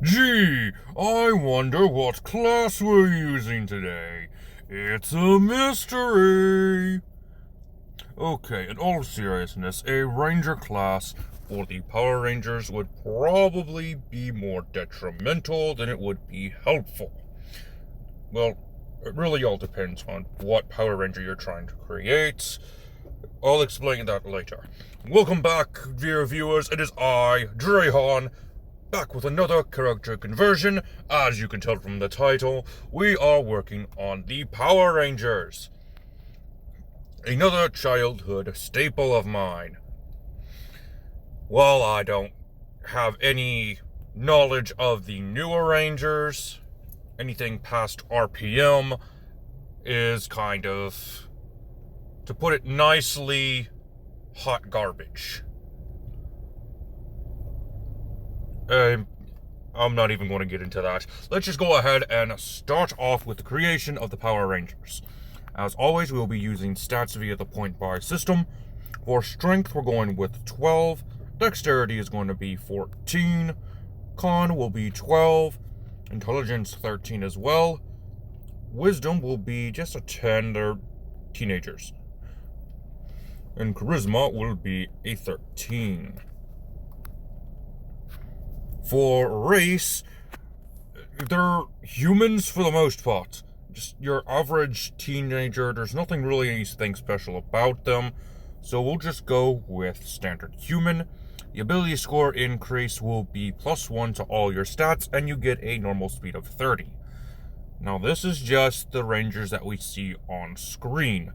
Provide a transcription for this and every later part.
Gee, I wonder what class we're using today. It's a mystery. Okay, in all seriousness, a Ranger class for the Power Rangers would probably be more detrimental than it would be helpful. Well, it really all depends on what Power Ranger you're trying to create. I'll explain that later. Welcome back, dear viewers. It is I, Drayhan, back with another character conversion. As you can tell from the title, we are working on the Power Rangers. Another childhood staple of mine. While I don't have any knowledge of the newer Rangers, anything past RPM is kind of, to put it nicely, hot garbage. I'm not even going to get into that. Let's just go ahead and start off with the creation of the Power Rangers. As always, we will be using stats via the point buy system. For strength, we're going with 12. Dexterity is going to be 14. Con will be 12. Intelligence 13 as well. Wisdom will be just a 10. They're teenagers. And charisma will be a 13. For race, they're humans for the most part. Just your average teenager. There's nothing really anything special about them. So we'll just go with standard human. The ability score increase will be +1 to all your stats, and you get a normal speed of 30. Now this is just the Rangers that we see on screen.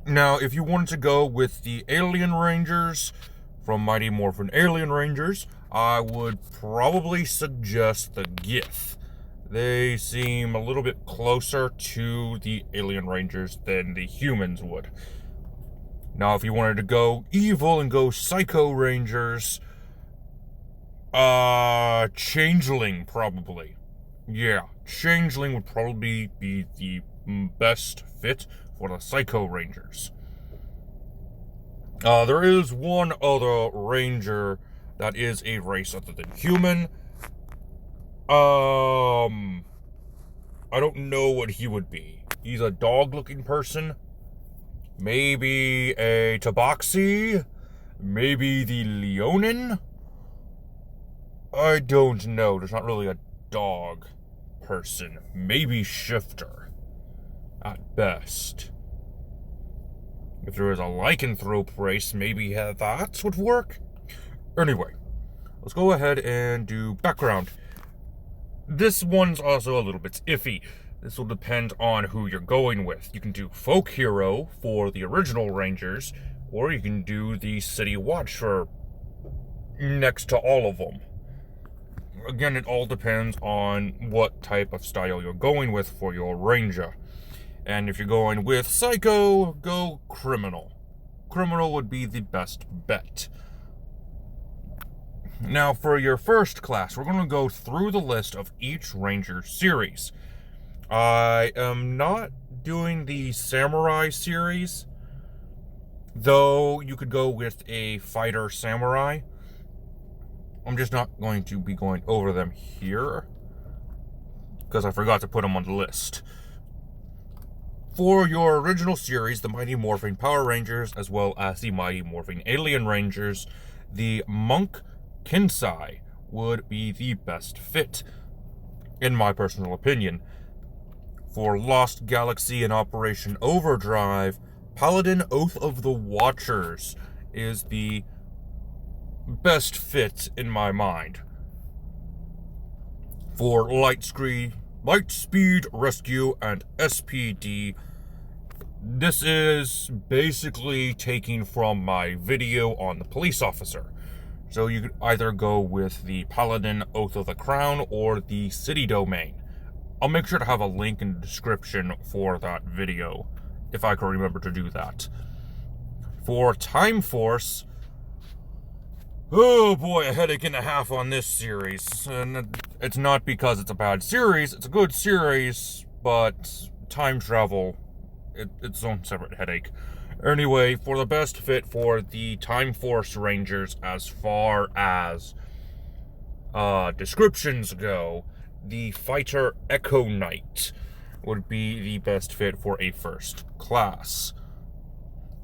Now if you wanted to go with the Alien Rangers from Mighty Morphin Alien Rangers, I would probably suggest the Gith. They seem a little bit closer to the Alien Rangers than the humans would. Now, if you wanted to go evil and go Psycho Rangers, Changeling probably. Yeah, Changeling would probably be the best fit for the Psycho Rangers. There is one other Ranger that is a race other than human. I don't know what he would be. He's a dog-looking person. Maybe a Tabaxi? Maybe the Leonin? I don't know. There's not really a dog person. Maybe Shifter. At best. If there is a lycanthrope race, maybe that would work. Anyway, let's go ahead and do background. This one's also a little bit iffy. This will depend on who you're going with. You can do Folk Hero for the original Rangers, or you can do the City Watch for next to all of them. Again, it all depends on what type of style you're going with for your Ranger. And if you're going with Psycho, go Criminal. Criminal would be the best bet. Now, for your first class, we're going to go through the list of each Ranger series. I am not doing the Samurai series, though you could go with a Fighter Samurai. I'm just not going to be going over them here, because I forgot to put them on the list. For your original series, the Mighty Morphin Power Rangers, as well as the Mighty Morphin Alien Rangers, the Monk Kinsai would be the best fit, in my personal opinion. For Lost Galaxy and Operation Overdrive, Paladin Oath of the Watchers is the best fit in my mind. For Lightspeed Rescue and SPD, this is basically taking from my video on the police officer. So you could either go with the Paladin Oath of the Crown or the City Domain. I'll make sure to have a link in the description for that video, if I can remember to do that. For Time Force, oh boy, a headache and a half on this series. And it's not because it's a bad series, it's a good series, but time travel, it's its own separate headache. Anyway, for the best fit for the Time Force Rangers as far as descriptions go, the Fighter Echo Knight would be the best fit for a first class.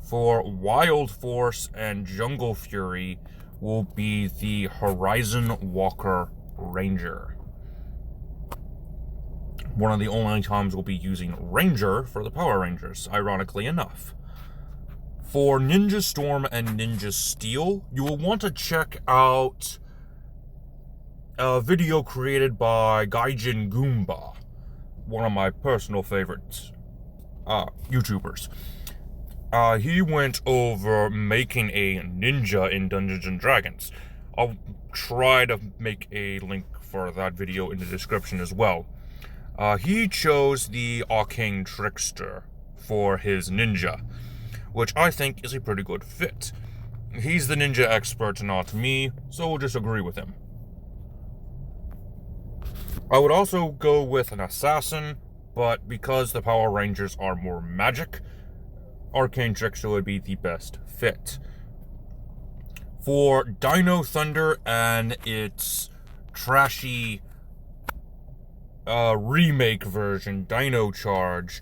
For Wild Force and Jungle Fury will be the Horizon Walker Ranger. One of the only times we'll be using Ranger for the Power Rangers, ironically enough. For Ninja Storm and Ninja Steel, you will want to check out a video created by Gaijin Goomba, one of my personal favorite YouTubers. He went over making a ninja in Dungeons & Dragons. I'll try to make a link for that video in the description as well. He chose the Arcane Trickster for his ninja, which I think is a pretty good fit. He's the ninja expert, not me, so we'll just agree with him. I would also go with an assassin, but because the Power Rangers are more magic, Arcane Trickster would be the best fit. For Dino Thunder and its trashy remake version, Dino Charge,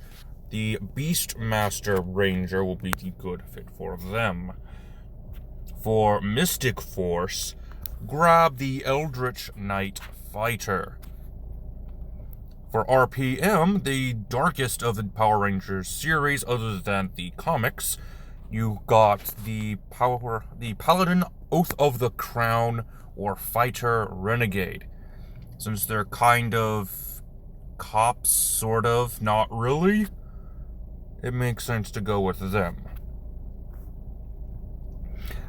the Beastmaster Ranger will be the good fit for them. For Mystic Force, grab the Eldritch Knight Fighter. For RPM, the darkest of the Power Rangers series other than the comics, you got the Paladin Oath of the Crown or Fighter Renegade. Since they're kind of cops, sort of, not really, it makes sense to go with them.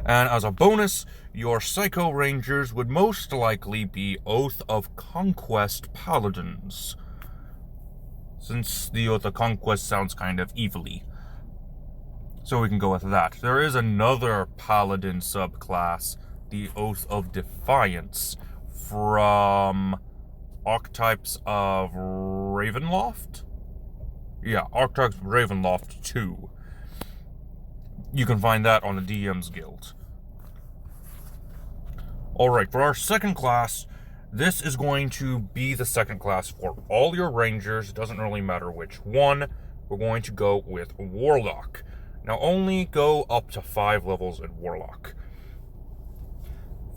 And as a bonus, your Psycho Rangers would most likely be Oath of Conquest Paladins, since the Oath of Conquest sounds kind of evilly. So we can go with that. There is another Paladin subclass, the Oath of Defiance, from Archetypes of Ravenloft? Yeah, Archetypes of Ravenloft 2. You can find that on the DM's Guild. Alright, for our second class, this is going to be the second class for all your Rangers. It doesn't really matter which one. We're going to go with Warlock. Now, only go up to 5 levels in Warlock.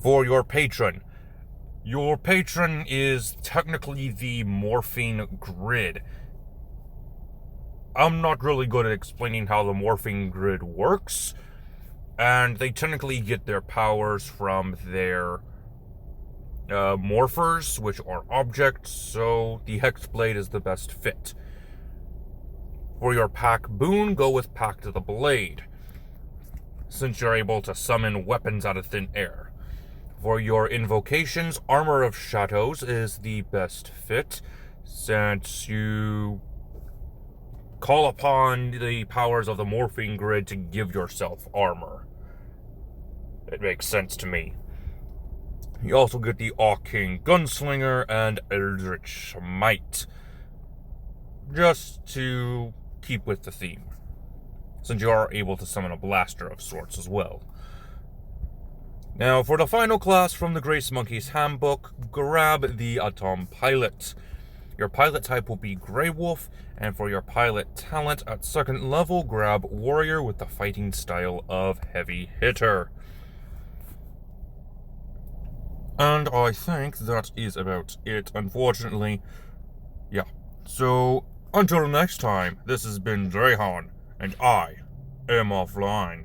For your patron is technically the morphing grid. I'm not really good at explaining how the morphing grid works, and they technically get their powers from their morphers, which are objects, so the Hexblade is the best fit. For your pack boon, go with Pact of the Blade, since you're able to summon weapons out of thin air. For your invocations, Armor of Shadows is the best fit, since you call upon the powers of the morphing grid to give yourself armor. It makes sense to me. You also get the Arcane Gunslinger and Eldritch Might, just to keep with the theme, since you are able to summon a blaster of sorts as well. Now, for the final class from the Grace Monkey's Handbook, grab the Atom Pilot. Your pilot type will be Grey Wolf, and for your pilot talent at second level, grab Warrior with the fighting style of Heavy Hitter. And I think that is about it, unfortunately. Yeah. So, until next time, this has been Drehan, and I am offline.